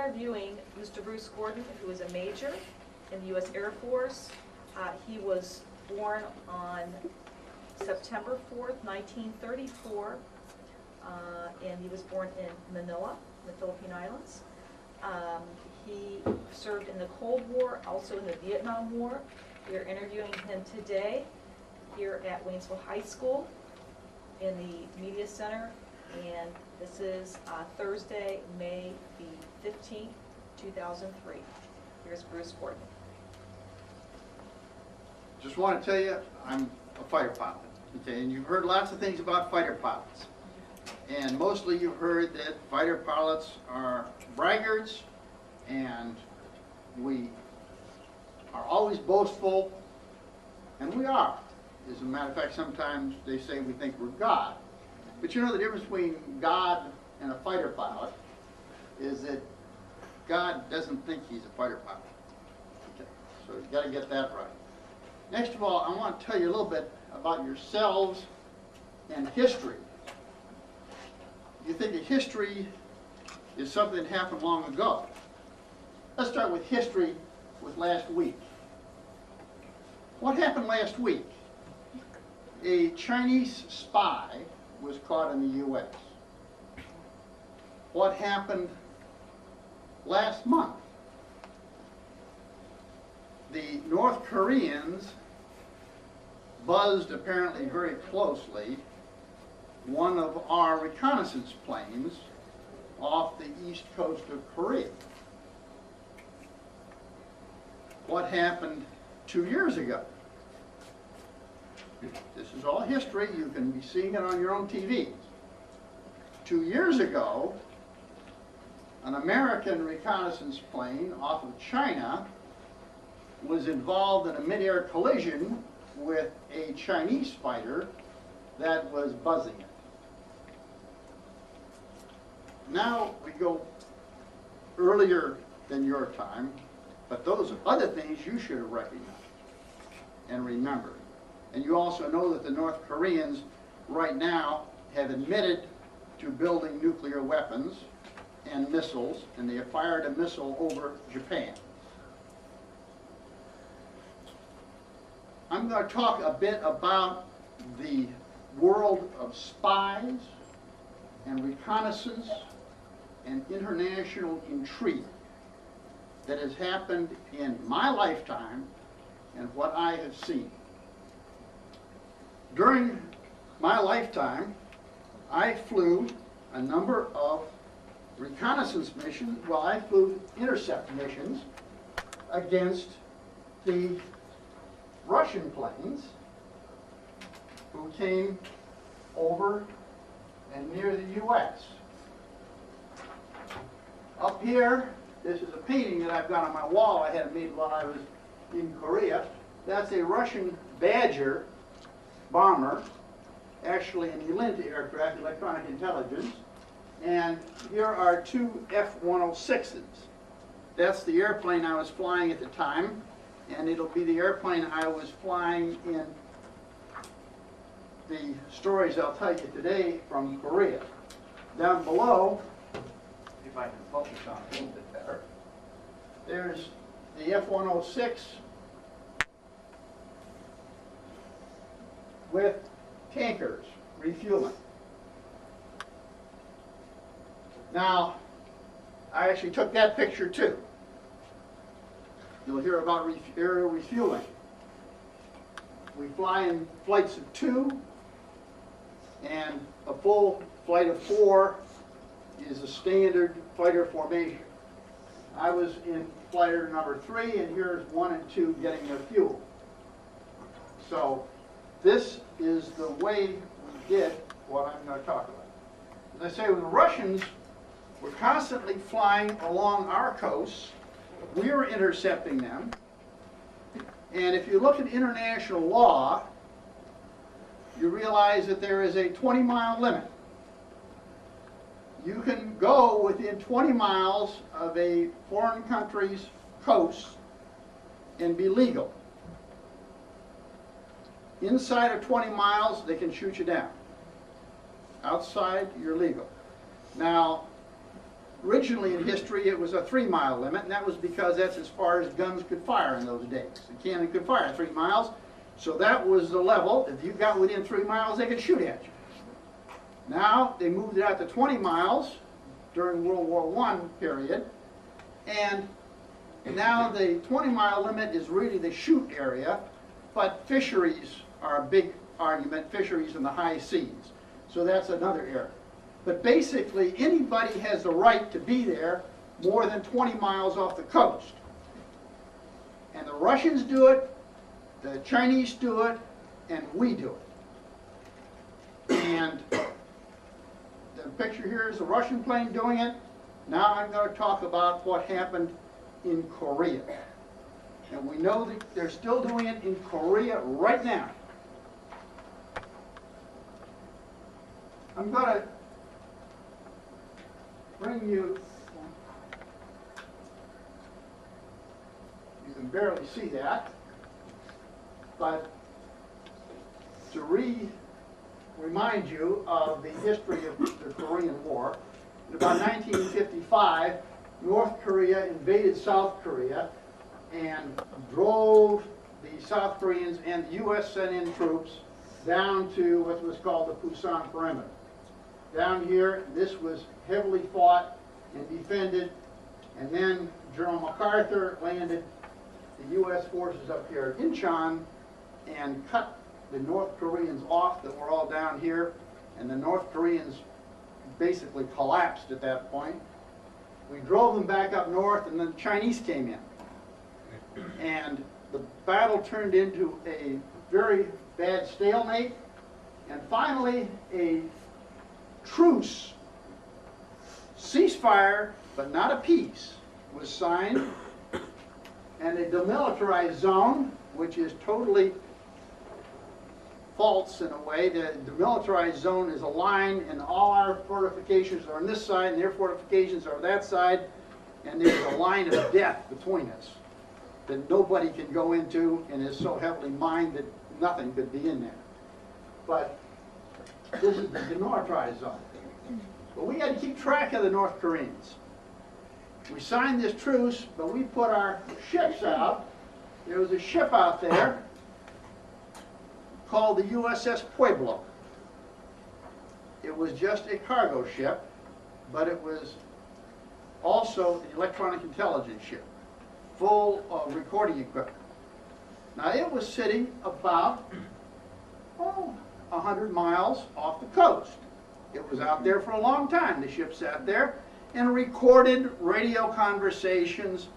interviewing Mr. Bruce Gordon, who is a major in the U.S. Air Force. He was born on September 4th, 1934, and he was born in Manila, the Philippine Islands. He served in the Cold War, also in the Vietnam War. We are interviewing him today here at Waynesville High School in the Media Center, and this is Thursday, May the 15th, 2003. Here's Bruce Gordon. Just want to tell you, I'm a fighter pilot, okay, and you've heard lots of things about fighter pilots. And mostly you've heard that fighter pilots are braggarts, and we are always boastful, and we are. As a matter of fact, sometimes they say we think we're God. But you know the difference between God and a fighter pilot is that God doesn't think he's a fighter pilot. Okay, so you've got to get that right. Next of all, I want to tell you a little bit about yourselves and history. You think that history is something that happened long ago. Let's start with history with last week. What happened last week? A Chinese spy was caught in the U.S. What happened last month? The North Koreans buzzed apparently very closely one of our reconnaissance planes off the east coast of Korea. What happened 2 years ago? This is all history. You can be seeing it on your own TVs. 2 years ago, an American reconnaissance plane off of China was involved in a mid-air collision with a Chinese fighter that was buzzing it. Now we go earlier than your time, but those are other things you should have recognized and remembered. And you also know that the North Koreans right now have admitted to building nuclear weapons and missiles, and they have fired a missile over Japan. I'm going to talk a bit about the world of spies and reconnaissance and international intrigue that has happened in my lifetime and what I have seen. During my lifetime, I flew a number of reconnaissance missions. Well, I flew intercept missions against the Russian planes who came over and near the U.S. Up here, this is a painting that I've got on my wall I had made while I was in Korea. That's a Russian Badger bomber, actually an ELINT aircraft, electronic intelligence. And here are two F-106s. That's the airplane I was flying at the time, and it'll be the airplane I was flying in the stories I'll tell you today from Korea. Down below, if I can focus on it a little bit better, there's the F-106 with tankers refueling. Now, I actually took that picture too. You'll hear about aerial refueling. We fly in flights of 2, and a full flight of 4 is a standard fighter formation. I was in fighter number 3, and here's 1 and 2 getting their fuel. So this is the way we did what I'm going to talk about. As I say, when the Russians were constantly flying along our coasts, we were intercepting them. And if you look at international law, you realize that there is a 20-mile limit. You can go within 20 miles of a foreign country's coast and be legal. Inside of 20 miles, they can shoot you down. Outside, you're legal. Now, Originally in history, it was a 3-mile limit, and that was because that's as far as guns could fire in those days. A cannon could fire 3 miles, so that was the level. If you got within 3 miles, they could shoot at you. Now, they moved it out to 20 miles during World War I period, and now the 20-mile limit is really the shoot area, but fisheries are a big argument, fisheries in the high seas. So that's another area. But basically, anybody has the right to be there more than 20 miles off the coast. And the Russians do it, the Chinese do it, and we do it. And the picture here is the Russian plane doing it. Now I'm going to talk about what happened in Korea. And we know that they're still doing it in Korea right now. I'm going to bring you, you can barely see that, but to remind you of the history of the Korean War. In about 1955, North Korea invaded South Korea and drove the South Koreans, and the U.S. sent in troops down to what was called the Pusan Perimeter. Down here, this was heavily fought and defended, and then General MacArthur landed the U.S. forces up here at Incheon and cut the North Koreans off that were all down here, and the North Koreans basically collapsed at that point. We drove them back up north, and then the Chinese came in. And the battle turned into a very bad stalemate, and finally a truce, ceasefire, but not a peace, was signed, and a demilitarized zone, which is totally false in a way. The demilitarized zone is a line, and all our fortifications are on this side, and their fortifications are on that side, and there's a line of death between us that nobody can go into, and is so heavily mined that nothing could be in there. But this is the demilitarized zone. But we had to keep track of the North Koreans. We signed this truce, but we put our ships out. There was a ship out there called the USS Pueblo. It was just a cargo ship, but it was also an electronic intelligence ship, full of recording equipment. Now it was sitting about 100 miles off the coast. It was out there for a long time. The ship sat there and recorded radio conversations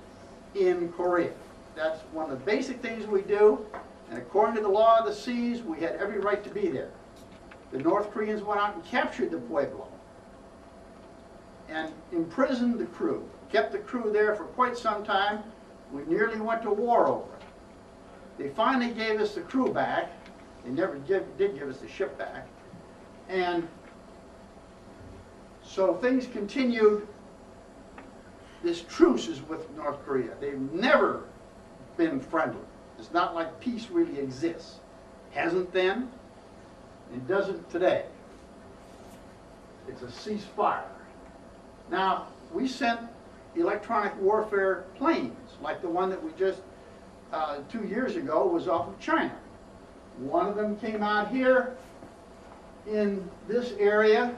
in Korea. That's one of the basic things we do, and according to the law of the seas, we had every right to be there. The North Koreans went out and captured the Pueblo and imprisoned the crew, kept the crew there for quite some time. We nearly went to war over it. They finally gave us the crew back. They never did give us the ship back. And so things continued. This truce is with North Korea. They've never been friendly. It's not like peace really exists. Hasn't then. It doesn't today. It's a ceasefire. Now, we sent electronic warfare planes, like the one that we just 2 years ago was off of China. One of them came out here in this area,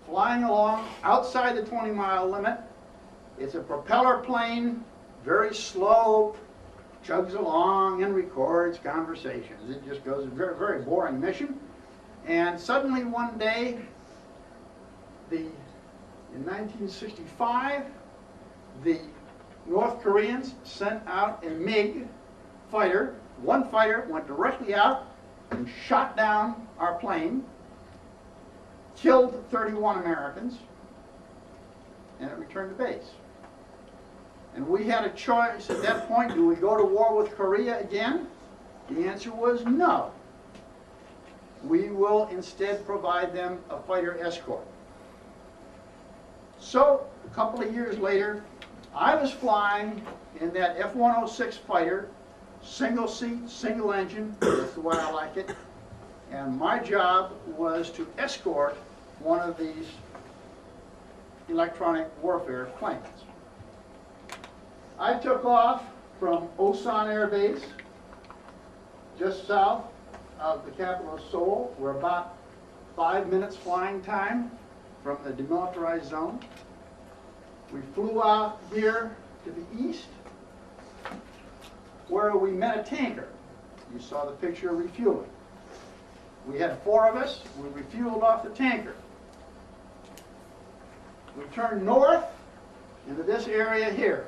flying along outside the 20-mile limit. It's a propeller plane, very slow, chugs along and records conversations. It just goes a very, very boring mission. And suddenly one day, in 1965, the North Koreans sent out a MiG fighter. One fighter went directly out and shot down our plane, killed 31 Americans, and it returned to base. And we had a choice at that point: do we go to war with Korea again? The answer was no. We will instead provide them a fighter escort. So, a couple of years later, I was flying in that F-106 fighter, single seat, single engine, that's the way I like it, and my job was to escort one of these electronic warfare planes. I took off from Osan Air Base, just south of the capital of Seoul. We're about 5 minutes flying time from the demilitarized zone. We flew out here to the east, where we met a tanker. You saw the picture of refueling. We had 4 of us. We refueled off the tanker. We turned north into this area here.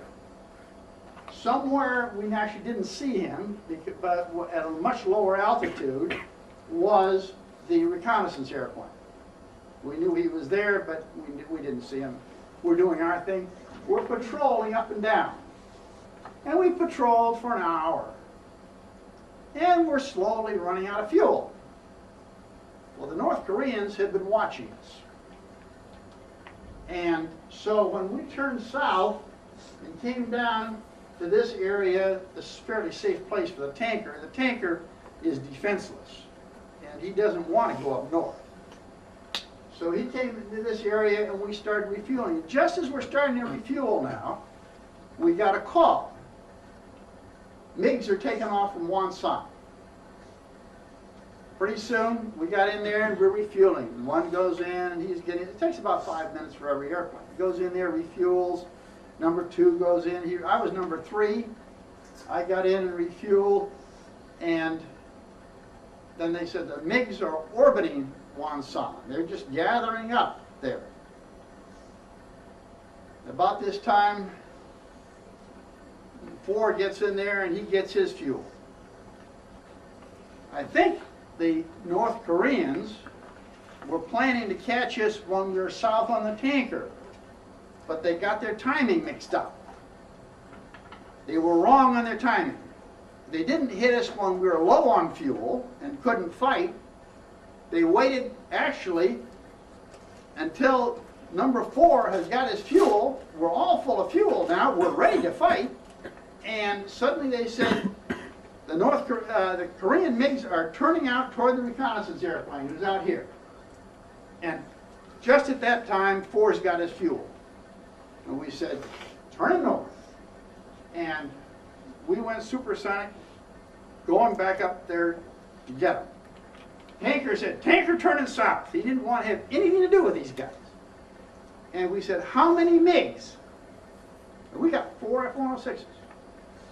Somewhere we actually didn't see him, but at a much lower altitude, was the reconnaissance airplane. We knew he was there, but we didn't see him. We're doing our thing. We're patrolling up and down. And we patrolled for an hour. And we're slowly running out of fuel. Well, the North Koreans had been watching us. And so when we turned south and came down to this area, this is a fairly safe place for the tanker is defenseless. And he doesn't want to go up north. So he came into this area and we started refueling. Just as we're starting to refuel now, we got a call. MiGs are taking off from Wonsan. Pretty soon, we got in there and we're refueling. One goes in and he's getting, it takes about 5 minutes for every airplane. He goes in there, refuels. Number 2 goes in here. I was number 3. I got in and refueled. And then they said the MiGs are orbiting Wonsan. They're just gathering up there. About this time, 4 gets in there and he gets his fuel. I think the North Koreans were planning to catch us when we were south on the tanker, but they got their timing mixed up. They were wrong on their timing. They didn't hit us when we were low on fuel and couldn't fight. They waited actually until number 4 has got his fuel. We're all full of fuel now. We're ready to fight. And suddenly they said, the Korean MiGs are turning out toward the reconnaissance airplane who's out here. And just at that time, 4's got his fuel. And we said, turn it north. And we went supersonic, going back up there to get him. Tanker said, tanker turning south. He didn't want to have anything to do with these guys. And we said, how many MiGs? And we got 4 F-106s.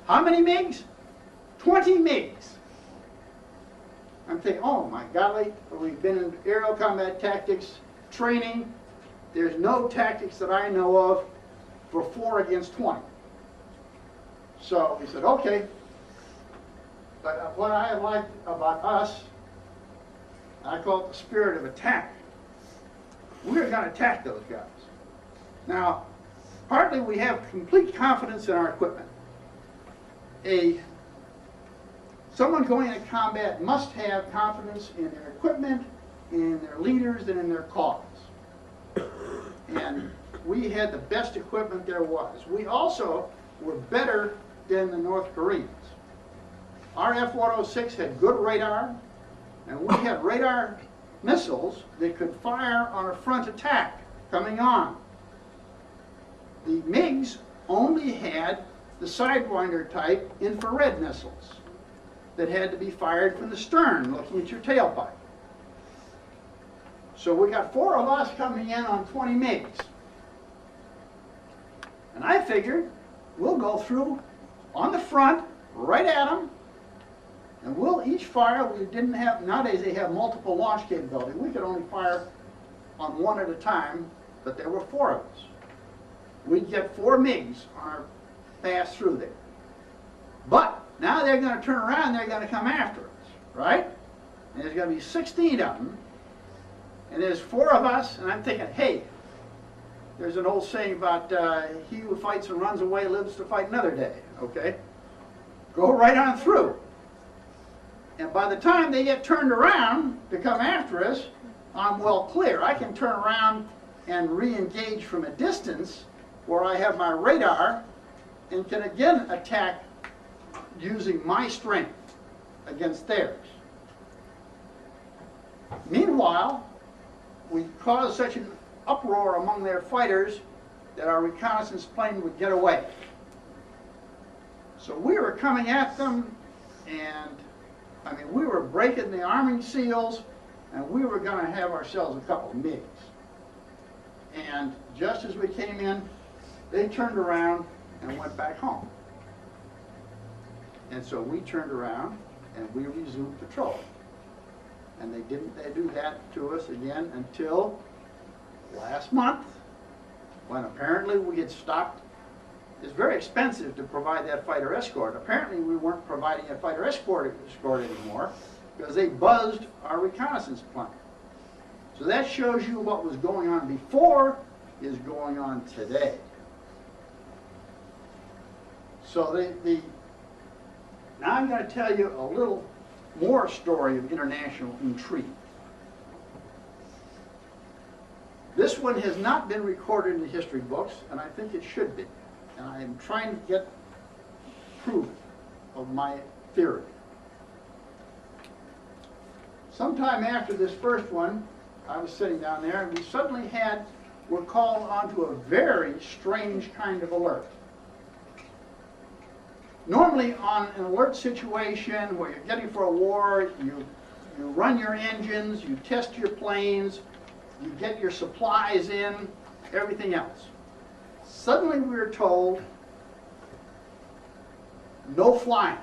How many MiGs? 20 MiGs. I'm thinking, oh my golly, we've been in aerial combat tactics training. There's no tactics that I know of for 4 against 20. So we said, okay. But what I liked about us, I call it the spirit of attack. We're going to attack those guys. Now, partly we have complete confidence in our equipment. Someone going into combat must have confidence in their equipment, in their leaders, and in their cause. And we had the best equipment there was. We also were better than the North Koreans. Our F-106 had good radar, and we had radar missiles that could fire on a front attack coming on. The MiGs only had the Sidewinder type infrared missiles that had to be fired from the stern, looking at your tailpipe. So we got 4 of us coming in on 20 MiGs. And I figured we'll go through on the front, right at them, and we'll each fire. We didn't have, nowadays they have multiple launch capability. We could only fire on 1 at a time, but there were 4 of us. We'd get 4 MiGs on our pass through there. But now they're going to turn around, they're going to come after us, right? And there's going to be 16 of them, and there's 4 of us, and I'm thinking, hey, there's an old saying about he who fights and runs away lives to fight another day, okay? Go right on through. And by the time they get turned around to come after us, I'm well clear. I can turn around and re-engage from a distance where I have my radar and can again attack using my strength against theirs. Meanwhile, we caused such an uproar among their fighters that our reconnaissance plane would get away. So we were coming at them, and I mean, we were breaking the arming seals, and we were going to have ourselves a couple of MiGs. And just as we came in, they turned around and went back home. And so we turned around and we resumed patrol. And they didn't do that to us again until last month, when apparently we had stopped. It's very expensive to provide that fighter escort. Apparently we weren't providing a fighter escort anymore because they buzzed our reconnaissance plane. So that shows you what was going on before is going on today. So now I'm going to tell you a little more story of international intrigue. This one has not been recorded in the history books, and I think it should be. And I am trying to get proof of my theory. Sometime after this first one, I was sitting down there, and we suddenly were called onto a very strange kind of alert. Normally on an alert situation where you're getting for a war, you run your engines, you test your planes, you get your supplies in, everything else. Suddenly we were told, no flying.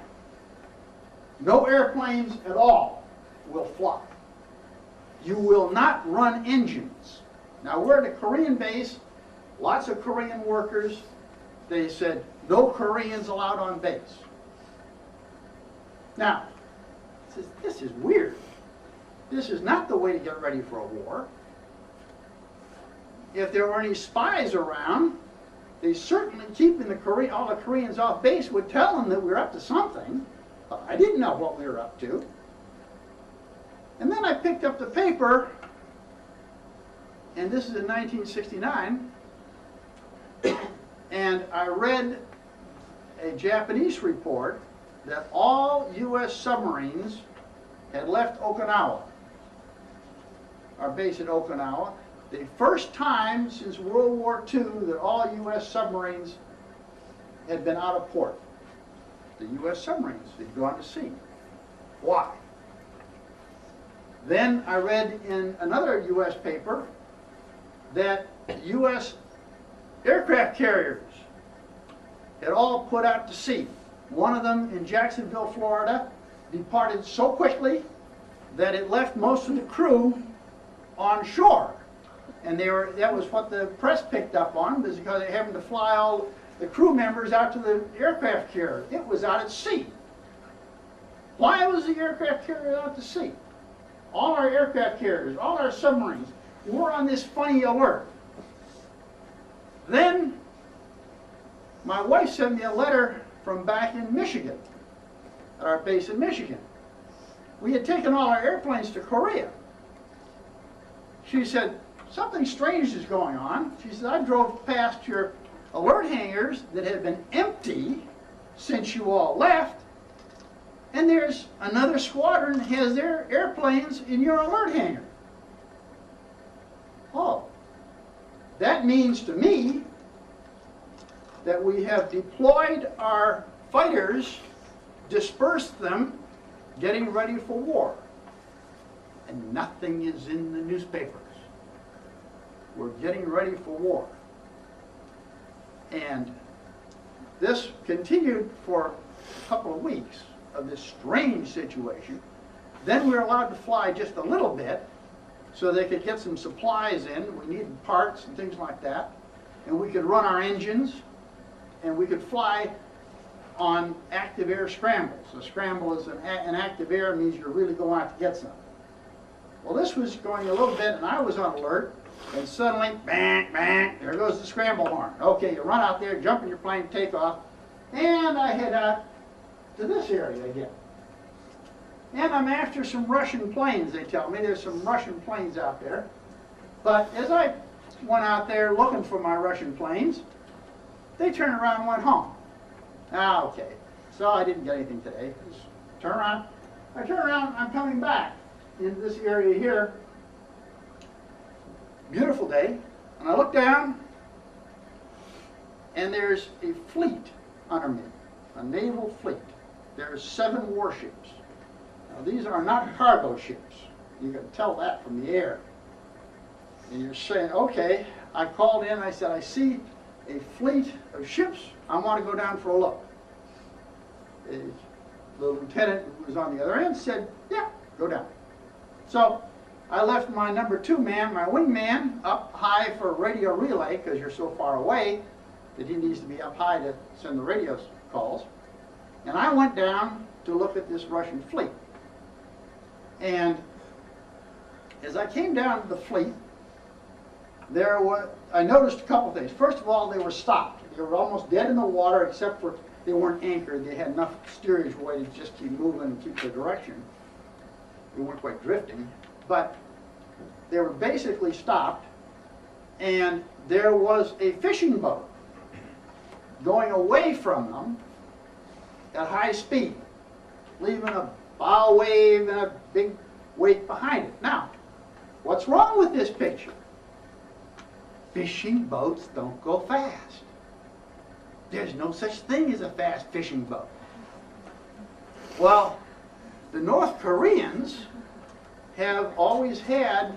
No airplanes at all will fly. You will not run engines. Now we're at a Korean base, lots of Korean workers. They said, no Koreans allowed on base. Now, this is weird. This is not the way to get ready for a war. If there were any spies around, they certainly keeping all the Koreans off base would tell them that we were up to something. But I didn't know what we were up to. And then I picked up the paper, and this is in 1969, and I read a Japanese report that all U.S. submarines had left Okinawa, our base at Okinawa. The first time since World War II that all U.S. submarines had been out of port. The U.S. submarines had gone to sea. Why? Then I read in another U.S. paper that U.S. aircraft carriers had all put out to sea. One of them in Jacksonville, Florida, departed so quickly that it left most of the crew on shore. And that was what the press picked up on, was because they happened to fly all the crew members out to the aircraft carrier. It was out at sea. Why was the aircraft carrier out to sea? All our aircraft carriers, all our submarines were on this funny alert. Then my wife sent me a letter from back in Michigan, at our base in Michigan. We had taken all our airplanes to Korea. She said, something strange is going on. She said, I drove past your alert hangars that had been empty since you all left, and there's another squadron that has their airplanes in your alert hangar. Oh, that means to me that we have deployed our fighters, dispersed them, getting ready for war. And nothing is in the newspapers. We're getting ready for war. And this continued for a couple of weeks of this strange situation. Then we were allowed to fly just a little bit so they could get some supplies in. We needed parts and things like that. And we could run our engines, and we could fly on active air scrambles. A scramble is an active air, means you're really going out to get something. Well, this was going a little bit, and I was on alert, and suddenly, bang, bang, there goes the scramble horn. Okay, you run out there, jump in your plane, take off, and I head out to this area again. And I'm after some Russian planes, they tell me. There's some Russian planes out there. But as I went out there looking for my Russian planes, they turned around and went home. Ah, okay. So I didn't get anything today. Just turn around. I turn around, I'm coming back into this area here. Beautiful day. And I look down, and there's a fleet under me, a naval fleet. There's 7 warships. Now, these are not cargo ships. You can tell that from the air. And you're saying, okay, I called in, I said, I see a fleet of ships, I want to go down for a look. The lieutenant who was on the other end said, yeah, go down. So I left my number 2 man, my wingman, up high for a radio relay, because you're so far away that he needs to be up high to send the radio calls. And I went down to look at this Russian fleet. And as I came down to the fleet, I noticed a couple things. First of all, they were stopped. They were almost dead in the water, except for they weren't anchored. They had enough steerage way to just keep moving and keep their direction. They weren't quite drifting. But they were basically stopped, and there was a fishing boat going away from them at high speed, leaving a bow wave and a big wake behind it. Now, what's wrong with this picture? Fishing boats don't go fast. There's no such thing as a fast fishing boat. Well, the North Koreans have always had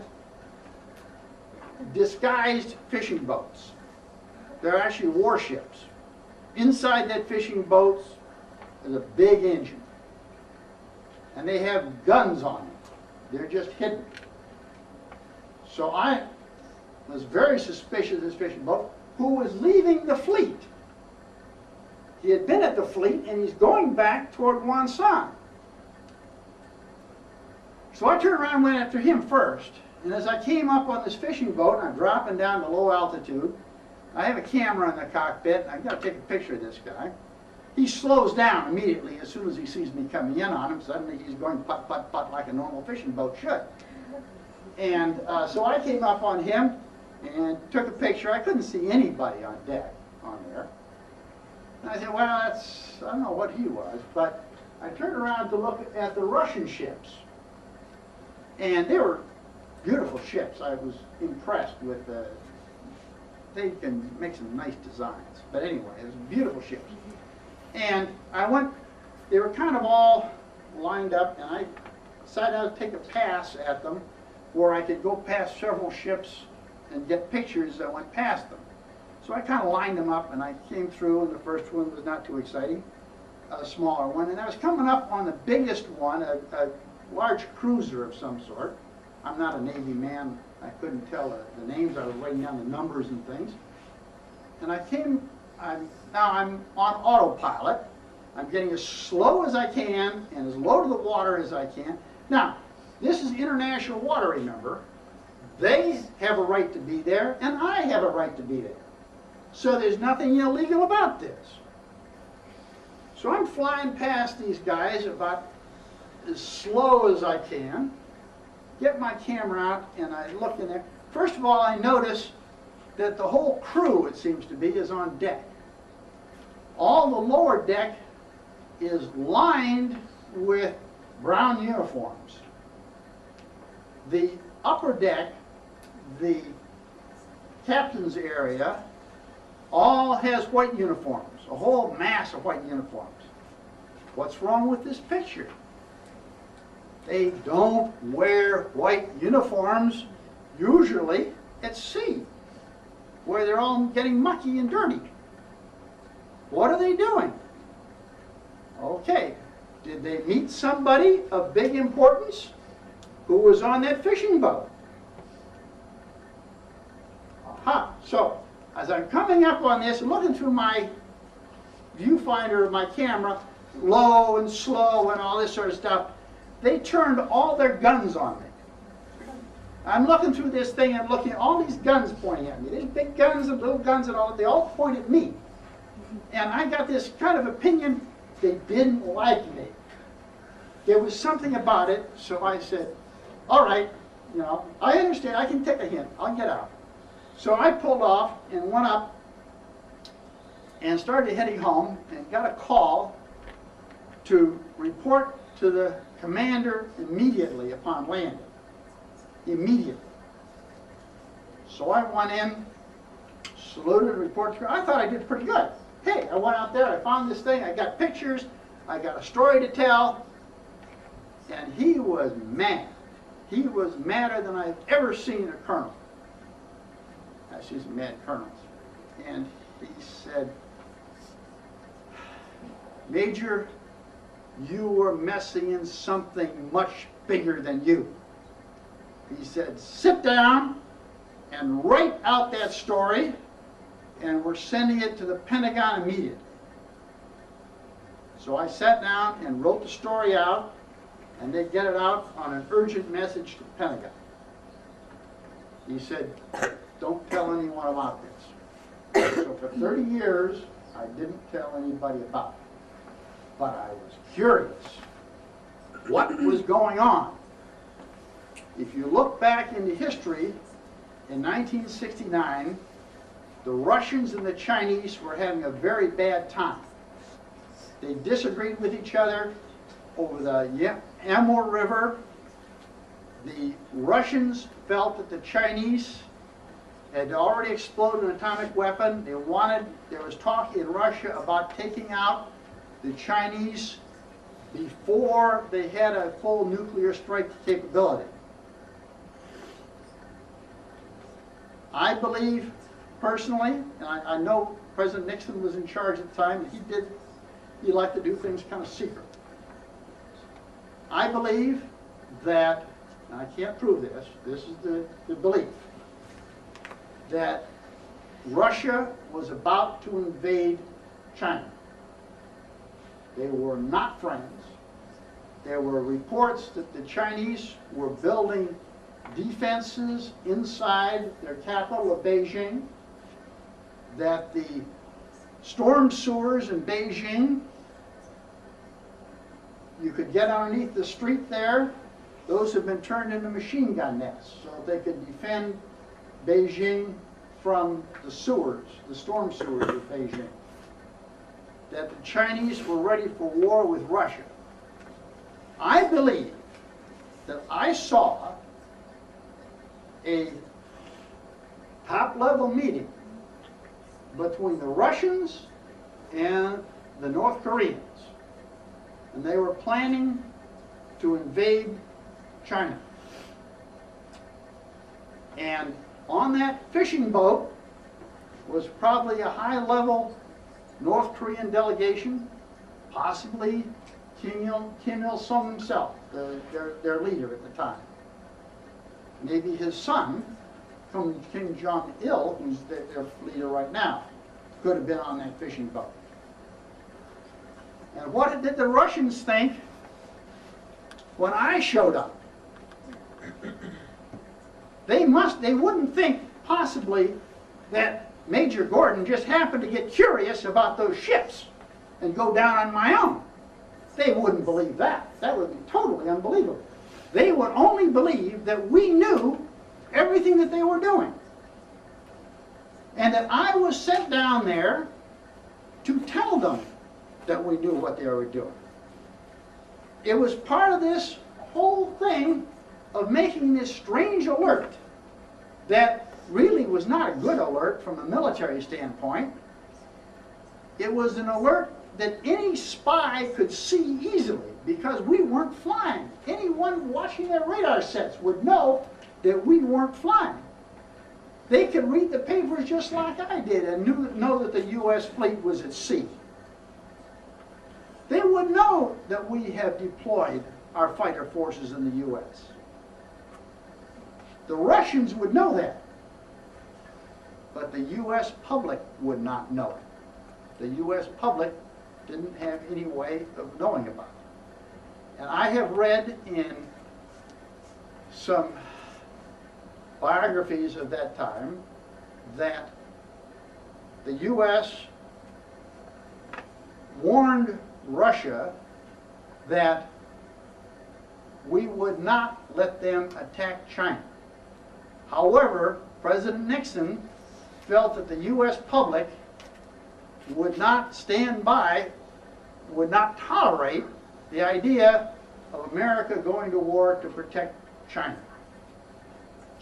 disguised fishing boats. They're actually warships. Inside that fishing boat is a big engine. And they have guns on them. They're just hidden. So I was very suspicious of this fishing boat, who was leaving the fleet. He had been at the fleet, and he's going back toward Wonsan. So I turned around and went after him first. And as I came up on this fishing boat, and I'm dropping down to low altitude, I have a camera in the cockpit, and I've got to take a picture of this guy. He slows down immediately as soon as he sees me coming in on him. Suddenly he's going putt, putt, putt like a normal fishing boat should. And so I came up on him and took a picture. I couldn't see anybody on deck on there. And I said, well, I don't know what he was, but I turned around to look at the Russian ships. And they were beautiful ships. I was impressed with they can make some nice designs. But anyway, it was beautiful ships. And they were kind of all lined up, and I decided to take a pass at them where I could go past several ships and get pictures that went past them. So I kind of lined them up, and I came through, and the first one was not too exciting, a smaller one. And I was coming up on the biggest one, a large cruiser of some sort. I'm not a Navy man. I couldn't tell the names. I was writing down the numbers and things. And now I'm on autopilot. I'm getting as slow as I can and as low to the water as I can. Now, this is international water, remember. They have a right to be there, and I have a right to be there. So there's nothing illegal about this. So I'm flying past these guys about as slow as I can, get my camera out, and I look in there. First of all, I notice that the whole crew, it seems to be, is on deck. All the lower deck is lined with brown uniforms. The upper deck, the captain's area, all has white uniforms, a whole mass of white uniforms. What's wrong with this picture? They don't wear white uniforms usually at sea, where they're all getting mucky and dirty. What are they doing? Okay, did they meet somebody of big importance who was on that fishing boat? Aha, so as I'm coming up on this, looking through my viewfinder of my camera, low and slow and all this sort of stuff, they turned all their guns on me. I'm looking through this thing and looking at all these guns pointing at me. There's big guns and little guns and all, they all point at me. And I got this kind of opinion, they didn't like me. There was something about it, so I said, all right, I understand, I can take a hint, I'll get out. So I pulled off and went up and started heading home and got a call to report to the commander immediately upon landing. Immediately. So I went in, saluted, reported. I thought I did pretty good. Hey, I went out there, I found this thing, I got pictures, I got a story to tell, and he was mad. He was madder than I've ever seen a colonel. I've seen some mad colonels. And he said, Major, you were messing in something much bigger than you. He said, sit down and write out that story, and we're sending it to the Pentagon immediately. So I sat down and wrote the story out, and they get it out on an urgent message to the Pentagon. He said, don't tell anyone about this. So for 30 years, I didn't tell anybody about it. But I was curious what was going on. If you look back into history, in 1969, the Russians and the Chinese were having a very bad time. They disagreed with each other over the Amur River. The Russians felt that the Chinese had already exploded an atomic weapon. There was talk in Russia about taking out the Chinese before they had a full nuclear strike capability. I believe personally, and I know President Nixon was in charge at the time, and he liked to do things kind of secret. I believe that, and I can't prove this, this is the belief, that Russia was about to invade China. They were not friends. There were reports that the Chinese were building defenses inside their capital of Beijing, that the storm sewers in Beijing, you could get underneath the street there. Those have been turned into machine gun nests so they could defend Beijing from the sewers, the storm sewers of Beijing. That the Chinese were ready for war with Russia. I believe that I saw a top-level meeting between the Russians and the North Koreans, and they were planning to invade China. And on that fishing boat was probably a high-level North Korean delegation, possibly Kim Il-sung himself, their leader at the time. Maybe his son, Kim Jong-il, who's their leader right now, could have been on that fishing boat. And what did the Russians think when I showed up? They wouldn't think possibly that Major Gordon just happened to get curious about those ships and go down on my own. They wouldn't believe that. That would be totally unbelievable. They would only believe that we knew everything that they were doing. And that I was sent down there to tell them that we knew what they were doing. It was part of this whole thing of making this strange alert that really was not a good alert from a military standpoint. It was an alert that any spy could see easily because we weren't flying. Anyone watching their radar sets would know that we weren't flying. They could read the papers just like I did and know that the U.S. fleet was at sea. They would know that we have deployed our fighter forces in the U.S. The Russians would know that. But the U.S. public would not know it. The U.S. public didn't have any way of knowing about it. And I have read in some biographies of that time that the U.S. warned Russia that we would not let them attack China. However, President Nixon felt that the U.S. public would not stand by, would not tolerate the idea of America going to war to protect China.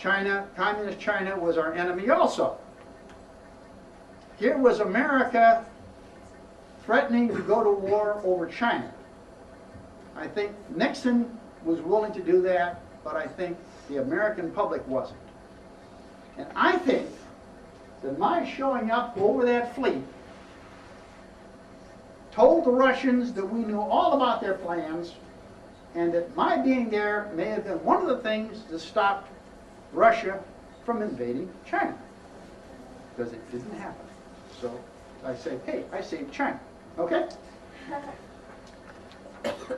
China, Communist China was our enemy also. Here was America threatening to go to war over China. I think Nixon was willing to do that, but I think the American public wasn't. And I think that my showing up over that fleet told the Russians that we knew all about their plans, and that my being there may have been one of the things that stopped Russia from invading China, because it didn't happen. So I say, hey, I saved China. Okay?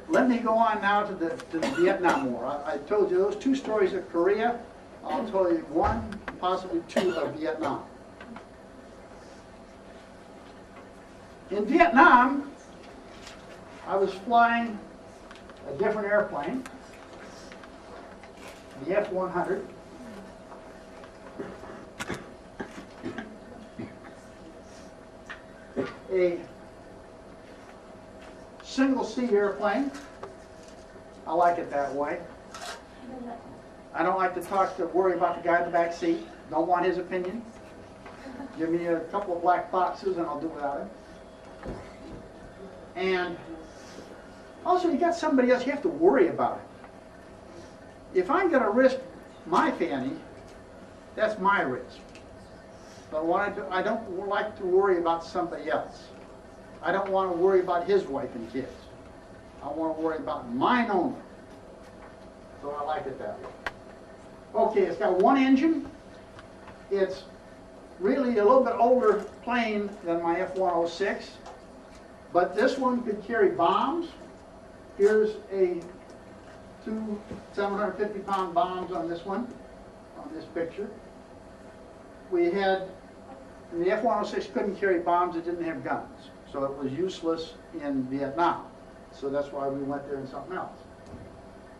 Let me go on now to the Vietnam War. I told you those two stories of Korea. I'll tell you one, possibly two of Vietnam. In Vietnam, I was flying a different airplane, the F-100. A single-seat airplane. I like it that way. I don't like to worry about the guy in the back seat. Don't want his opinion. Give me a couple of black boxes and I'll do without him. And also, you got somebody else, you have to worry about it. If I'm going to risk my fanny, that's my risk. But I don't like to worry about somebody else. I don't want to worry about his wife and kids. I want to worry about mine only. So I like it that way. Okay, it's got one engine. It's really a little bit older plane than my F-106, but this one could carry bombs. Here's two 750-pound bombs on this one, on this picture. We had, the F-106 couldn't carry bombs, it didn't have guns, so it was useless in Vietnam. So that's why we went there in something else.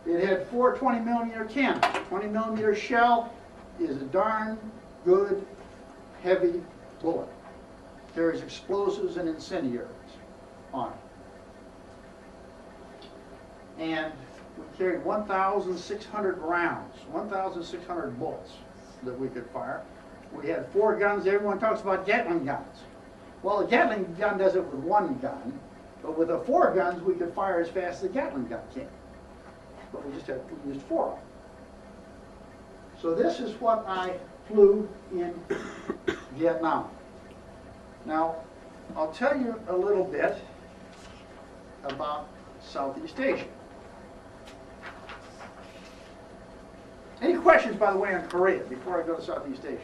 It had 4 20-millimeter cannons. 20-millimeter shell is a darn good, heavy bullet. Carries explosives and incendiaries on it. And we carried 1,600 rounds, 1,600 bullets that we could fire. We had 4 guns. Everyone talks about Gatling guns. Well, a Gatling gun does it with 1 gun, but with the 4 guns, we could fire as fast as a Gatling gun can. But we used 4 of them. So this is what I flew in Vietnam. Now, I'll tell you a little bit about Southeast Asia. Any questions, by the way, on Korea before I go to Southeast Asia?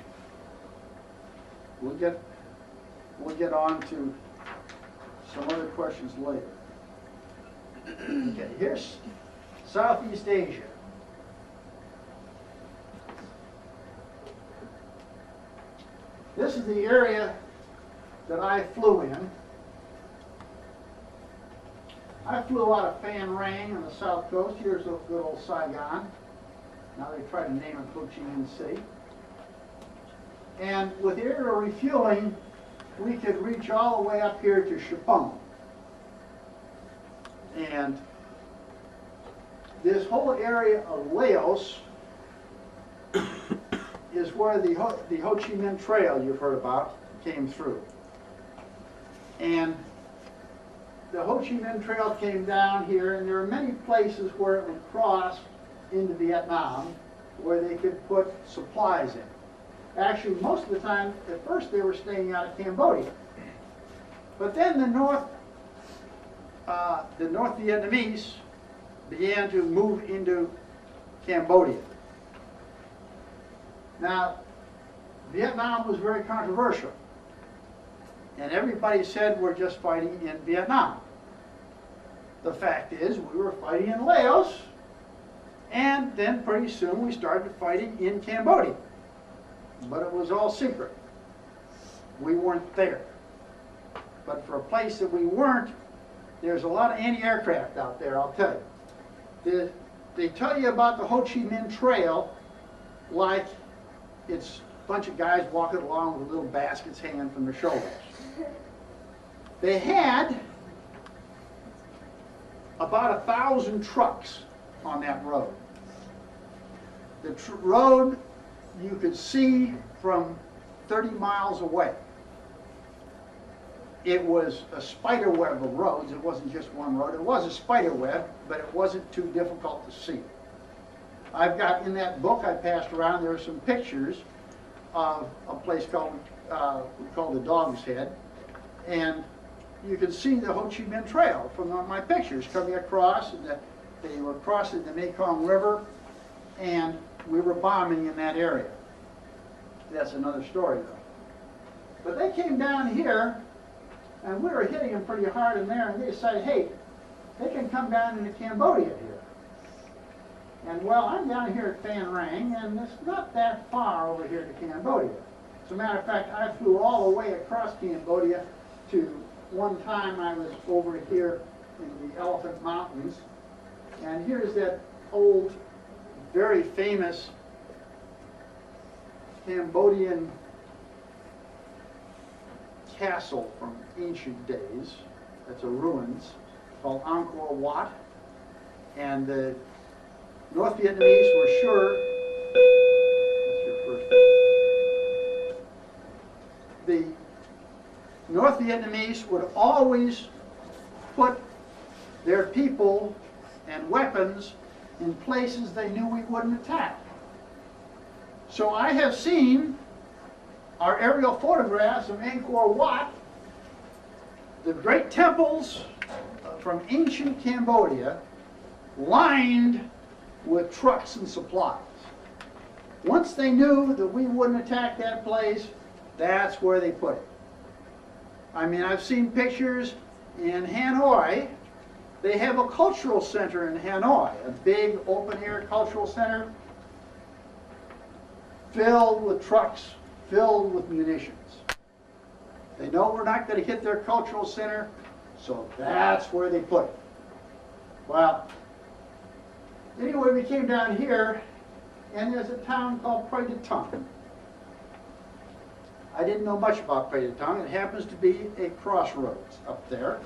We'll get on to some other questions later. Okay, here's Southeast Asia. This is the area that I flew in. I flew out of Phan Rang on the south coast. Here's a good old Saigon. Now they try to name it Ho Chi Minh City. And with aerial refueling, we could reach all the way up here to Chapong. And this whole area of Laos is where the Ho Chi Minh Trail you've heard about came through. And the Ho Chi Minh Trail came down here, and there are many places where it would cross into Vietnam where they could put supplies in. Actually, most of the time, at first they were staying out of Cambodia. But then the North Vietnamese began to move into Cambodia. Now, Vietnam was very controversial. And everybody said we're just fighting in Vietnam. The fact is, we were fighting in Laos, and then pretty soon we started fighting in Cambodia. But it was all secret. We weren't there. But for a place that we weren't, there's a lot of anti-aircraft out there, I'll tell you. They tell you about the Ho Chi Minh Trail like it's a bunch of guys walking along with little baskets hanging from their shoulders. They had about 1,000 trucks on that road. The road you could see from 30 miles away. It was a spider web of roads. It wasn't just one road. It was a spider web, but it wasn't too difficult to see. I've got in that book I passed around, there are some pictures of a place called, we call the Dog's Head. And you can see the Ho Chi Minh Trail from my pictures coming across. And they were crossing the Mekong River, and we were bombing in that area. That's another story, though. But they came down here, and we were hitting them pretty hard in there, and they decided, hey, they can come down into Cambodia here. And well, I'm down here at Phan Rang, and it's not that far over here to Cambodia. As a matter of fact, I flew all the way across Cambodia to one time I was over here in the Elephant Mountains. And here's that old, very famous Cambodian castle from ancient days. That's a ruins called Angkor Wat. And the North Vietnamese were sure, that's your first. The North Vietnamese would always put their people and weapons in places they knew we wouldn't attack. So I have seen our aerial photographs of Angkor Wat, the great temples from ancient Cambodia, lined with trucks and supplies. Once they knew that we wouldn't attack that place, that's where they put it. I mean, I've seen pictures in Hanoi. They have a cultural center in Hanoi, a big open-air cultural center filled with trucks, filled with munitions. They know we're not going to hit their cultural center, so that's where they put it. Well, anyway, we came down here, and there's a town called Prey de Tung. I didn't know much about Prey de Tung. It happens to be a crossroads up there.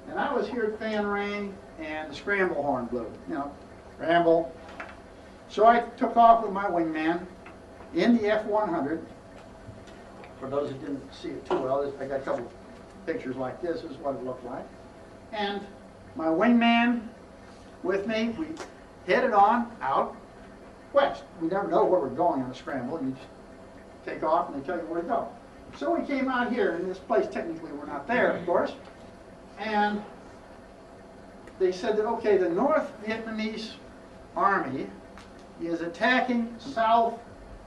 And I was here at Phan Rang, and the scramble horn blew. You know, scramble. So I took off with my wingman in the F-100. For those who didn't see it too well, I got a couple pictures like this. This is what it looked like. And my wingman with me, we headed on out west. We never know where we're going on a scramble. You just take off and they tell you where to go. So we came out here, in this place technically we're not there, of course. And they said that, okay, the North Vietnamese Army is attacking south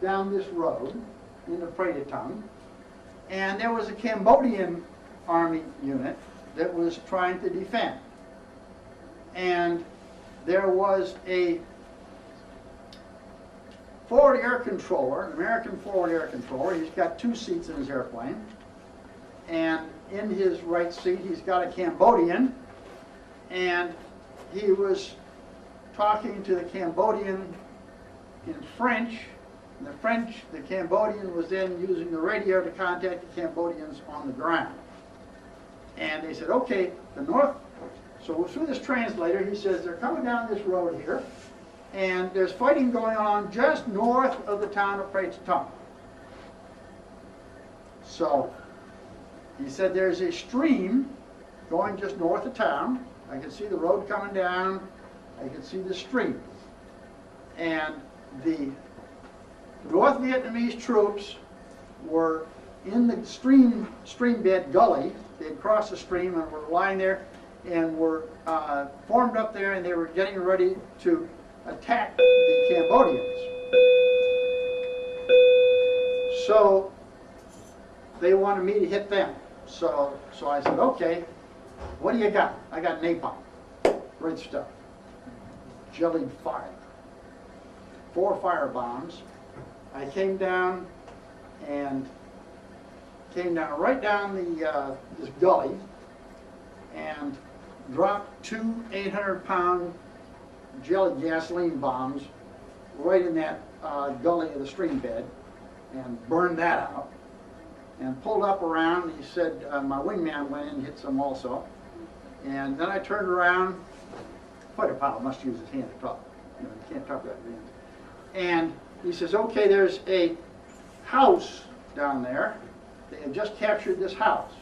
down this road into Prey de Tung. And there was a Cambodian Army unit that was trying to defend. And there was a forward air controller, an American forward air controller. He's got 2 seats in his airplane. And in his right seat, he's got a Cambodian. And he was talking to the Cambodian in French. And the Cambodian was then using the radio to contact the Cambodians on the ground. And they said, okay, the North, so through this translator, he says, they're coming down this road here, and there's fighting going on just north of the town of Prey de Tung. So he said there's a stream going just north of town. I could see the road coming down. I could see the stream. And the North Vietnamese troops were in the stream bed gully. They'd crossed the stream and were lying there and were formed up there, and they were getting ready to attack the Cambodians. So they wanted me to hit them. So I said, okay, what do you got? I got napalm. Great stuff. Jellied fire. 4 fire bombs. I came down and right down this gully and dropped 2 800-pound jelly gasoline bombs right in that gully of the stream bed and burned that out. And pulled up around, he said, my wingman went in and hit some also. And then I turned around. Fighter pilot must use his hand to talk. You know, you can't talk without your hands. And he says, okay, there's a house down there. They had just captured this house.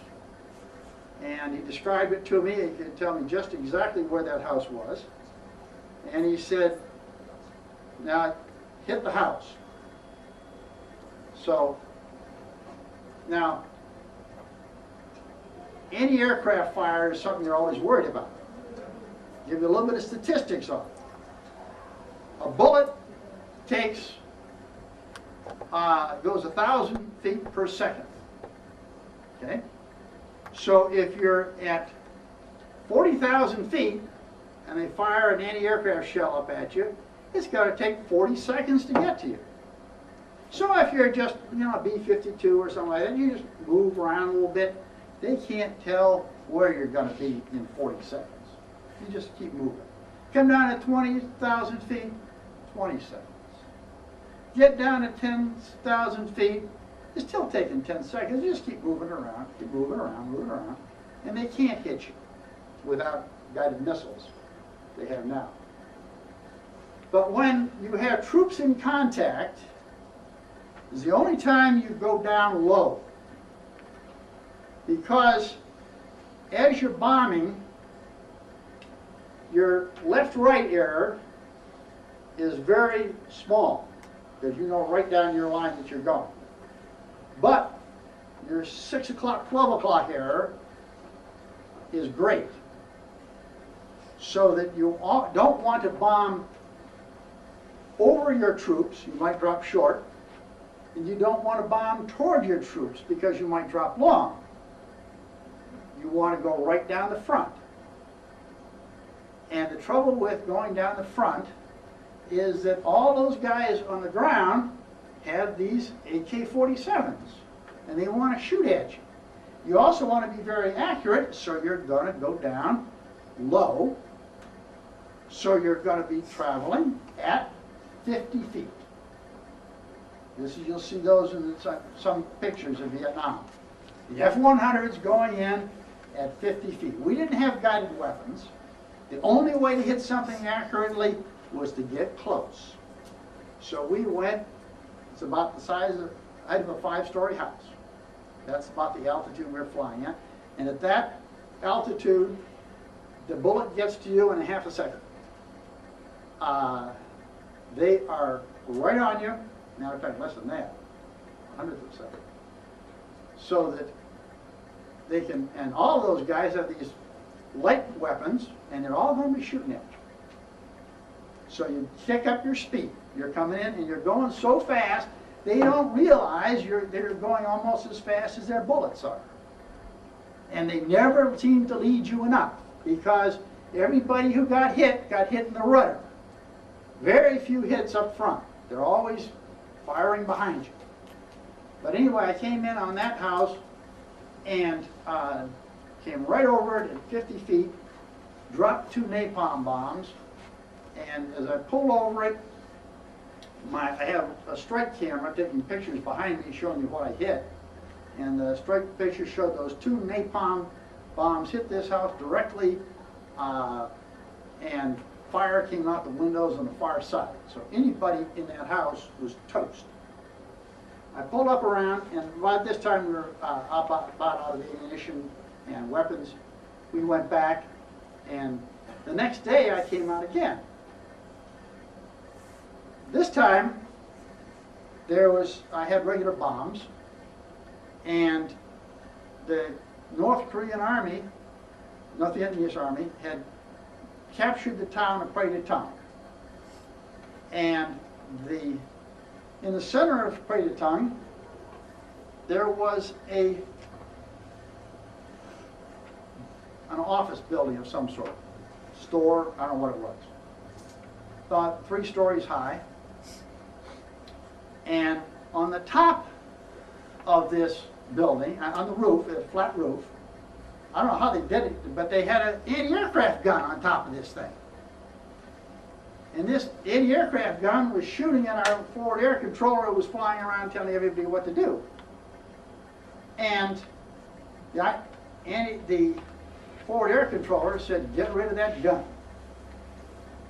And he described it to me. He could tell me just exactly where that house was. And he said, now hit the house. So, now, anti-aircraft fire is something you're always worried about. Give you a little bit of statistics on it. A bullet takes, goes 1,000 feet per second. Okay? So if you're at 40,000 feet and they fire an anti-aircraft shell up at you, it's got to take 40 seconds to get to you. So if you're just, a B-52 or something like that, you just move around a little bit, they can't tell where you're going to be in 40 seconds. You just keep moving. Come down to 20,000 feet, 20 seconds. Get down to 10,000 feet, it's still taking 10 seconds. You just keep moving around, moving around, and they can't hit you without guided missiles they have now. But when you have troops in contact, is the only time you go down low. Because as you're bombing, your left-right error is very small, because you know right down your line that you're going. But your 6 o'clock, 12 o'clock error is great. So that you don't want to bomb over your troops, you might drop short, and you don't want to bomb toward your troops because you might drop long. You want to go right down the front. And the trouble with going down the front is that all those guys on the ground have these AK-47s, and they want to shoot at you. You also want to be very accurate, so you're going to go down low. So you're going to be traveling at 50 feet. You'll see those in some pictures of Vietnam. The F-100's going in at 50 feet. We didn't have guided weapons. The only way to hit something accurately was to get close. So we went, it's about the size of height of a 5-story house. That's about the altitude we're flying at. And at that altitude, the bullet gets to you in a half a second. They are right on you. Matter of fact, less than that, 100th of a second. So that they can, and all of those guys have these light weapons, and they're all going to be shooting at you. So you kick up your speed. You're coming in, and you're going so fast, they don't realize they're going almost as fast as their bullets are. And they never seem to lead you enough, because everybody who got hit in the rudder. Very few hits up front. They're always firing behind you. But anyway, I came in on that house and came right over it at 50 feet, dropped 2 napalm bombs, and as I pulled over it, I have a strike camera taking pictures behind me showing you what I hit. And the strike picture showed those 2 napalm bombs hit this house directly, and fire came out the windows on the far side. So anybody in that house was toast. I pulled up around, and by this time we were about out of ammunition and weapons. We went back, and the next day I came out again. This time, I had regular bombs, and the North Korean Army, North Vietnamese Army, had captured the town of Prey de Tong. And in the center of Prey de Tong, there was an office building of some sort. Store, I don't know what it was. About 3 stories high. And on the top of this building, on the roof, a flat roof, I don't know how they did it, but they had an anti-aircraft gun on top of this thing. And this anti-aircraft gun was shooting at our forward air controller who was flying around telling everybody what to do. And the forward air controller said, get rid of that gun.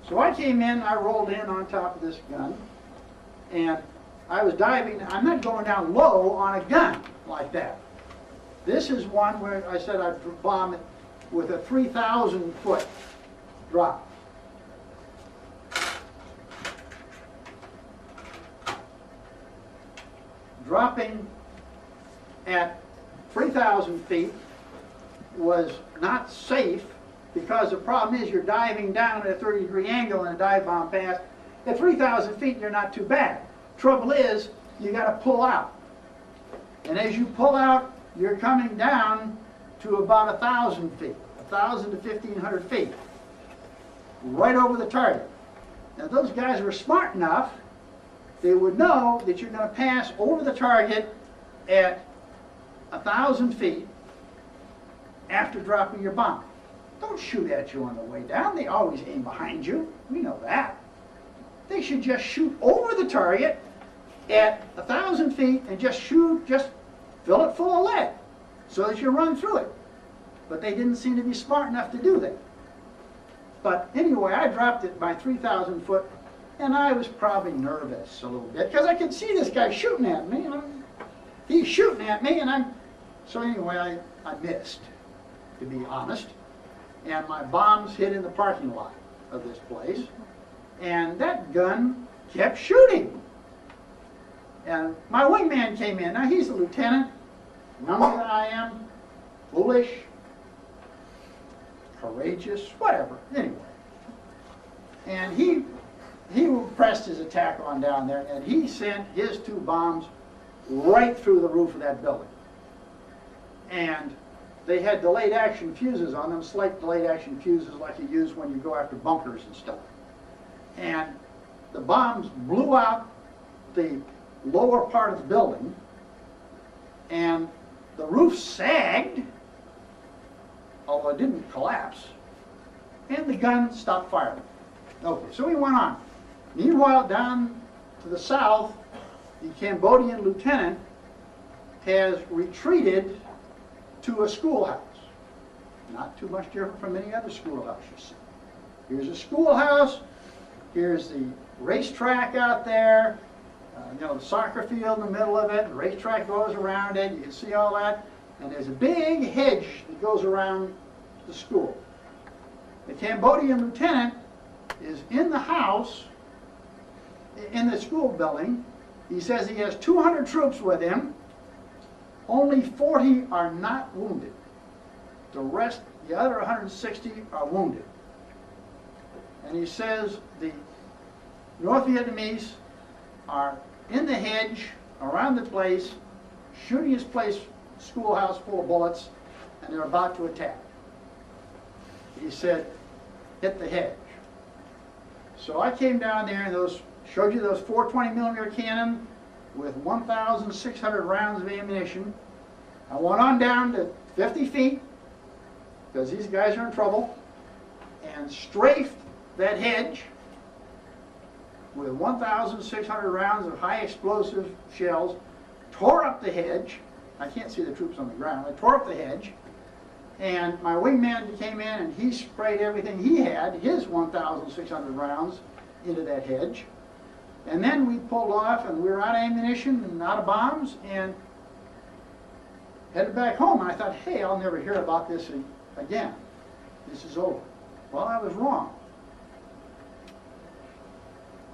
So I came in, I rolled in on top of this gun, And I was diving, I'm not going down low on a gun like that. This is one where I said I'd bomb it with a 3,000 foot drop. Dropping at 3,000 feet was not safe because the problem is you're diving down at a 30-degree angle in a dive bomb pass. At 3,000 feet, you're not too bad. Trouble is, you got to pull out. And as you pull out, you're coming down to about 1,000 feet, 1,000 to 1,500 feet, right over the target. Now, those guys were smart enough, they would know that you're going to pass over the target at 1,000 feet after dropping your bomb. Don't shoot at you on the way down. They always aim behind you. We know that. They should just shoot over the target at 1,000 feet and just shoot, just fill it full of lead so that you run through it. But they didn't seem to be smart enough to do that. But anyway, I dropped it by 3,000 foot, and I was probably nervous a little bit because I could see this guy shooting at me. He's shooting at me, and so anyway, I missed, to be honest. And my bombs hit in the parking lot of this place. And that gun kept shooting. And my wingman came in. Now, he's a lieutenant, younger than I am, foolish, courageous, whatever, anyway. And he pressed his attack on down there, and he sent his 2 bombs right through the roof of that building. And they had delayed action fuses on them, slight delayed action fuses like you use when you go after bunkers and stuff. And the bombs blew out the lower part of the building, and the roof sagged, although it didn't collapse, and the gun stopped firing. Okay, so we went on. Meanwhile, down to the south, the Cambodian lieutenant has retreated to a schoolhouse. Not too much different from any other schoolhouse you see. Here's a schoolhouse. Here's the racetrack out there. The soccer field in the middle of it. The racetrack goes around it. You can see all that. And there's a big hedge that goes around the school. The Cambodian lieutenant is in the house, in the school building. He says he has 200 troops with him. Only 40 are not wounded. The rest, the other 160 are wounded. And he says the North Vietnamese are in the hedge around the place, shooting his place, schoolhouse full of bullets, and they're about to attack. He said, hit the hedge. So I came down there and showed you those 420 millimeter cannon with 1,600 rounds of ammunition. I went on down to 50 feet, because these guys are in trouble, and strafed that hedge with 1,600 rounds of high explosive shells, tore up the hedge. I can't see the troops on the ground. I tore up the hedge, and my wingman came in and he sprayed everything he had, his 1,600 rounds, into that hedge. And then we pulled off, and we were out of ammunition and out of bombs, and headed back home. And I thought, hey, I'll never hear about this again. This is over. Well, I was wrong.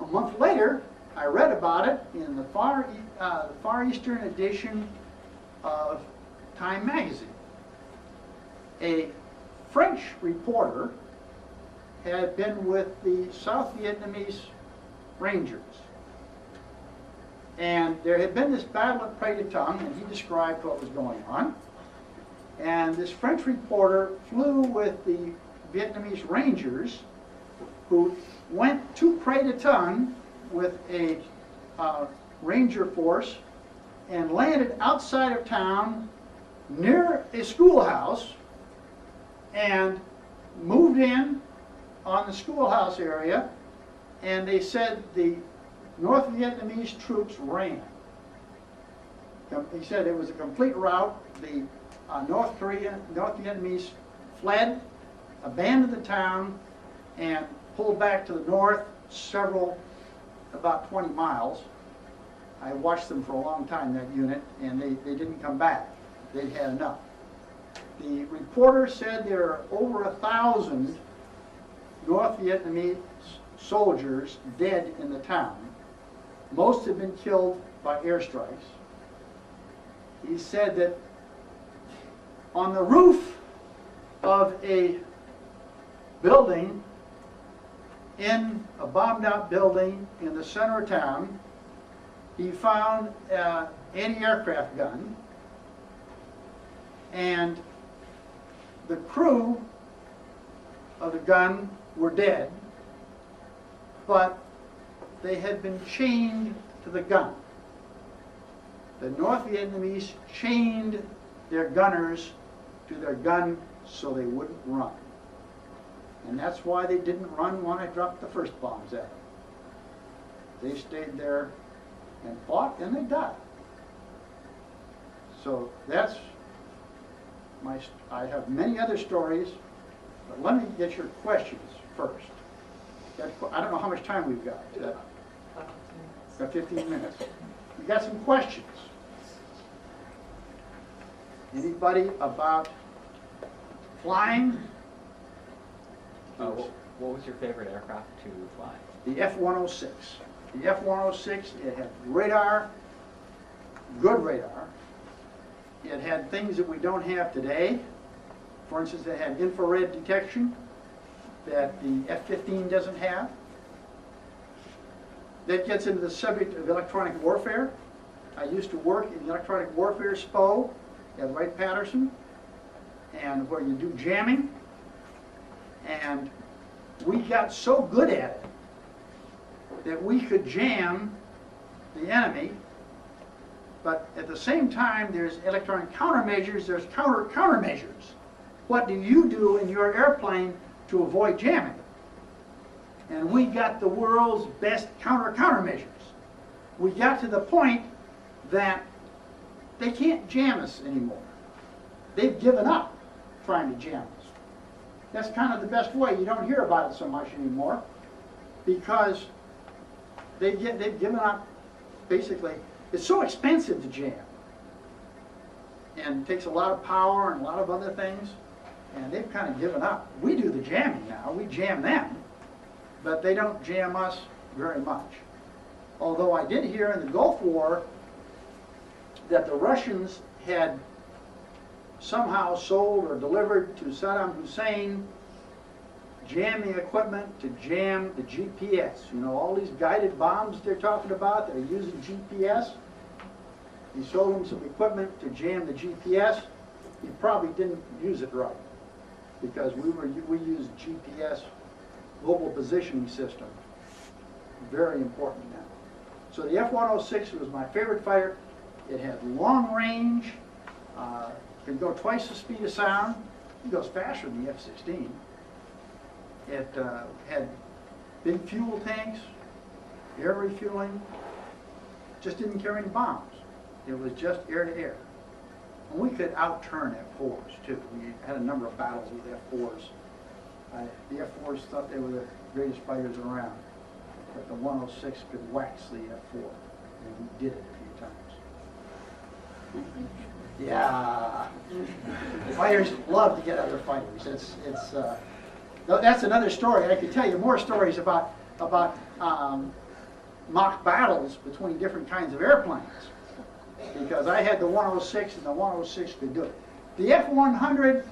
A month later, I read about it in the Far Eastern edition of Time magazine. A French reporter had been with the South Vietnamese Rangers. And there had been this battle at Près de Tongue, and he described what was going on. And this French reporter flew with the Vietnamese Rangers, who went to Près de Tongue with a ranger force and landed outside of town near a schoolhouse and moved in on the schoolhouse area, and they said the North Vietnamese troops ran. He said it was a complete rout. The North Vietnamese fled, abandoned the town, and pulled back to the north about 20 miles, I watched them for a long time, that unit, and they didn't come back. They'd had enough. The reporter said there are over 1,000 North Vietnamese soldiers dead in the town. Most have been killed by airstrikes. He said that on the roof of a building, in a bombed out building in the center of town, he found an anti-aircraft gun, and the crew of the gun were dead, but they had been chained to the gun. The North Vietnamese chained their gunners to their gun so they wouldn't run. And that's why they didn't run when I dropped the first bombs at them. They stayed there and fought, and they died. So that's I have many other stories, but let me get your questions first. I don't know how much time we've got. Got 15 minutes. You got some questions? Anybody about flying? What was your favorite aircraft to fly? The F-106. The F-106, it had radar, good radar. It had things that we don't have today. For instance, it had infrared detection that the F-15 doesn't have. That gets into the subject of electronic warfare. I used to work in the electronic warfare SPO at Wright-Patterson, and where you do jamming. And we got so good at it that we could jam the enemy, but at the same time there's electronic countermeasures, there's countermeasures. What do you do in your airplane to avoid jamming? And we got the world's best countermeasures. We got to the point that they can't jam us anymore. They've given up trying to jam us. That's kind of the best way. You don't hear about it so much anymore because they've given up. Basically, it's so expensive to jam, and it takes a lot of power and a lot of other things, and they've kind of given up. We do the jamming now. We jam them, but they don't jam us very much. Although I did hear in the Gulf War that the Russians had somehow sold or delivered to Saddam Hussein jamming equipment to jam the GPS. You know, all these guided bombs they're talking about that are using GPS. He sold them some equipment to jam the GPS. He probably didn't use it right because we use GPS, global positioning system. Very important now. So the F-106 was my favorite fighter. It had long range. Could go twice the speed of sound. It goes faster than the F-16. It had big fuel tanks, air refueling. Just didn't carry any bombs. It was just air to air. And we could outturn F-4s too. We had a number of battles with F-4s. The F-4s thought they were the greatest fighters around, but the 106 could wax the F-4, and we did it a few times. Yeah, fighters love to get other fighters. That's another story. I could tell you more stories about mock battles between different kinds of airplanes, because I had the 106 and the 106 could do it. The F-100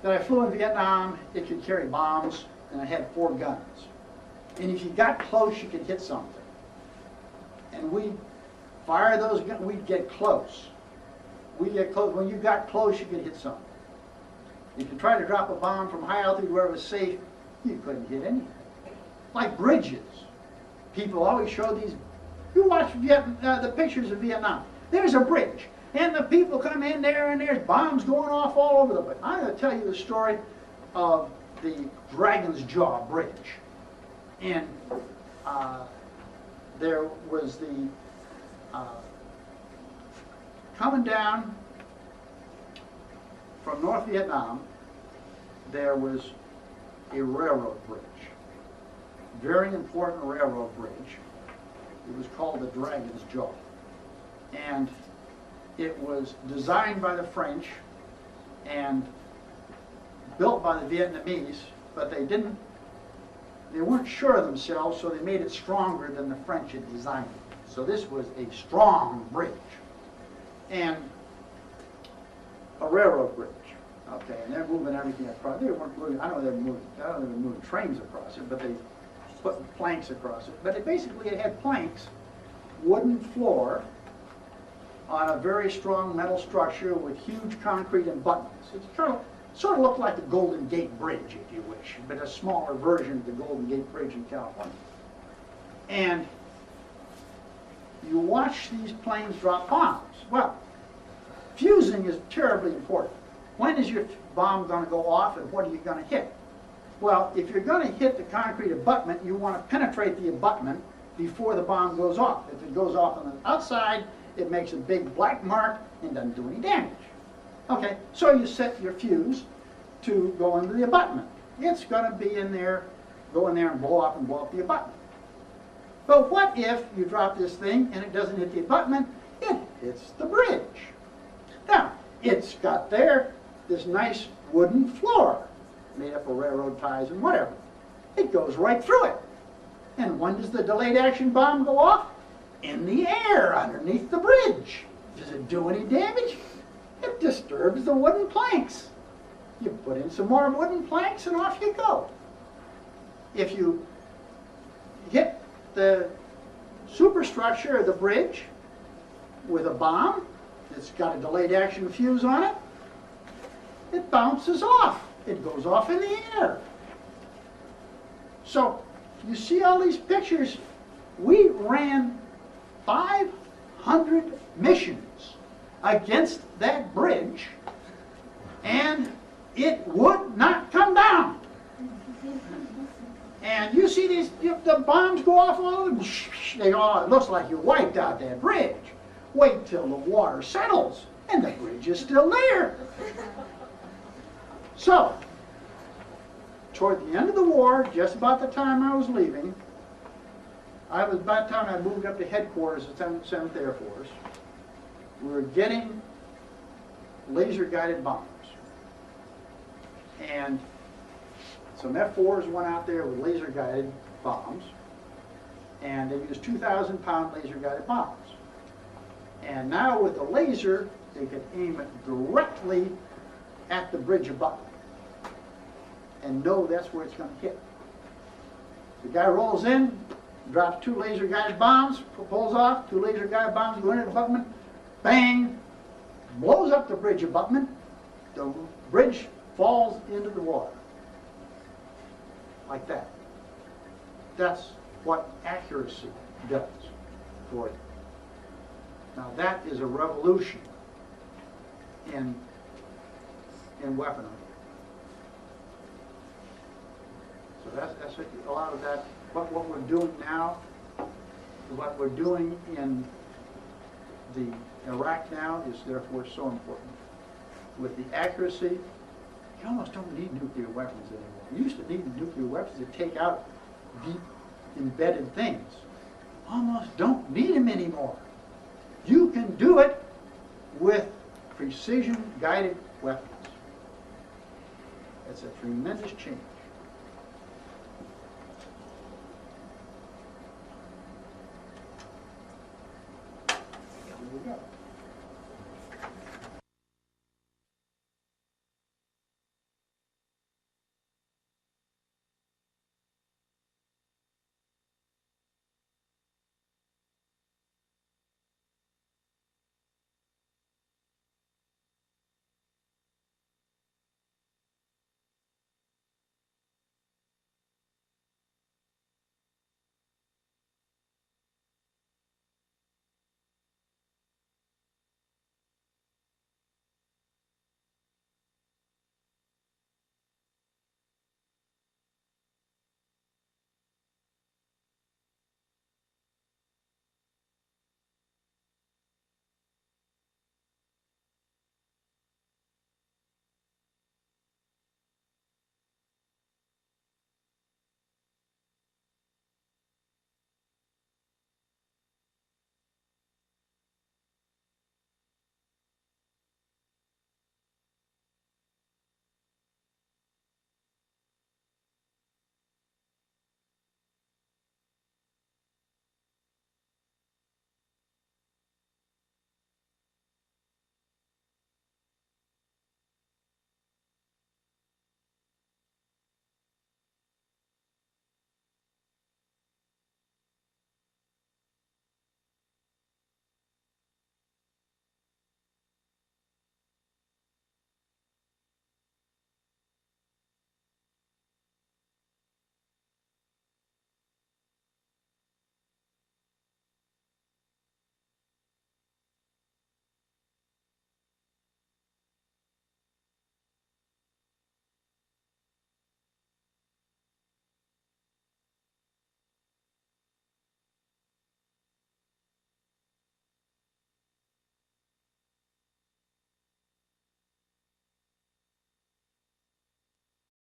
that I flew in Vietnam, it could carry bombs, and it had 4 guns. And if you got close, you could hit something. And we'd fire those guns. We'd get close. We'd get close. When you got close, you could hit something. If you tried to drop a bomb from high altitude where it was safe, you couldn't hit anything. Like bridges. People always show these. You watch the pictures of Vietnam. There's a bridge. And the people come in there and there's bombs going off all over the place. I'm going to tell you the story of the Dragon's Jaw Bridge. And there was the coming down from North Vietnam, there was a railroad bridge. Very important railroad bridge. It was called the Dragon's Jaw. And it was designed by the French and built by the Vietnamese, but they weren't sure of themselves, so they made it stronger than the French had designed it. So this was a strong bridge. And a railroad bridge. Okay, and they're moving everything across. They weren't moving, I don't know they were moving trains across it, but they put planks across it. But it had planks, wooden floor, on a very strong metal structure with huge concrete abutments. It sort of looked like the Golden Gate Bridge, if you wish, but a smaller version of the Golden Gate Bridge in California. And you watch these planes drop bombs. Well, fusing is terribly important. When is your bomb going to go off and what are you going to hit? Well, if you're going to hit the concrete abutment, you want to penetrate the abutment before the bomb goes off. If it goes off on the outside, it makes a big black mark and doesn't do any damage. Okay, so you set your fuse to go into the abutment. It's going to be in there, go in there and blow up the abutment. But what if you drop this thing and it doesn't hit the abutment, it hits the bridge? Now, it's got there this nice wooden floor made up of railroad ties and whatever. It goes right through it. And when does the delayed action bomb go off? In the air underneath the bridge. Does it do any damage? It disturbs the wooden planks. You put in some more wooden planks and off you go. If you hit the superstructure of the bridge with a bomb that's got a delayed action fuse on it, it bounces off. It goes off in the air. So you see all these pictures. We ran 500 missions against that bridge, and it would not come down. And you see these, the bombs go off all of them, it looks like you wiped out that bridge. Wait till the water settles, and the bridge is still there. So, toward the end of the war, just about the time I was leaving, about the time I moved up to headquarters of 7th Air Force, we were getting laser-guided bombers. And some F-4s went out there with laser-guided bombs, and they used 2,000-pound laser-guided bombs. And now with the laser, they could aim it directly at the bridge abutment and know that's where it's going to hit. The guy rolls in, drops 2 laser-guided bombs, pulls off, 2 laser-guided bombs go into the abutment, bang, blows up the bridge abutment, the bridge falls into the water. Like that. That's what accuracy does for you. Now that is a revolution in weaponry. So that's a lot of that. What we're doing now, what we're doing in the Iraq now is therefore so important. With the accuracy, you almost don't need nuclear weapons anymore. You used to need nuclear weapons to take out deep embedded things. Almost don't need them anymore. You can do it with precision-guided weapons. It's a tremendous change. Here we go.